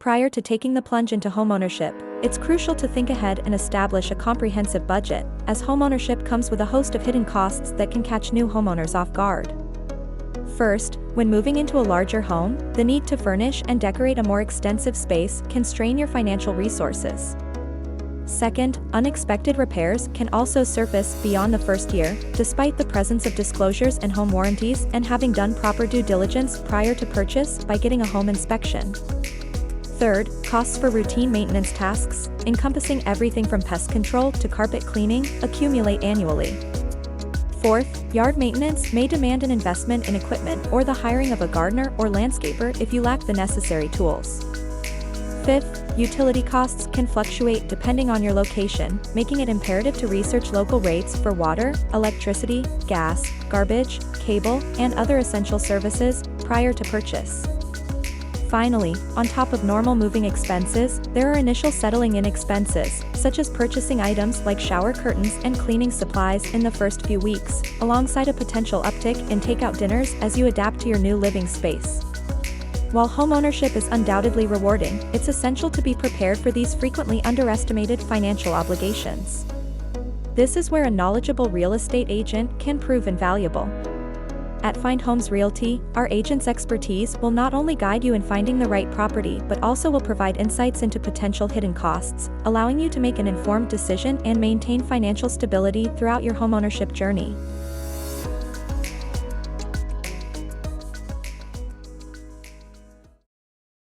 Prior to taking the plunge into homeownership, it's crucial to think ahead and establish a comprehensive budget, as homeownership comes with a host of hidden costs that can catch new homeowners off guard. First, when moving into a larger home, the need to furnish and decorate a more extensive space can strain your financial resources. Second, unexpected repairs can also surface beyond the first year, despite the presence of disclosures and home warranties and having done proper due diligence prior to purchase by getting a home inspection. Third, costs for routine maintenance tasks, encompassing everything from pest control to carpet cleaning, accumulate annually. Fourth, yard maintenance may demand an investment in equipment or the hiring of a gardener or landscaper if you lack the necessary tools. Fifth, utility costs can fluctuate depending on your location, making it imperative to research local rates for water, electricity, gas, garbage, cable, and other essential services prior to purchase. Finally, on top of normal moving expenses, there are initial settling-in expenses, such as purchasing items like shower curtains and cleaning supplies in the first few weeks, alongside a potential uptick in takeout dinners as you adapt to your new living space. While homeownership is undoubtedly rewarding, it's essential to be prepared for these frequently underestimated financial obligations. This is where a knowledgeable real estate agent can prove invaluable. At Find Homes Realty, our agent's expertise will not only guide you in finding the right property but also will provide insights into potential hidden costs, allowing you to make an informed decision and maintain financial stability throughout your homeownership journey.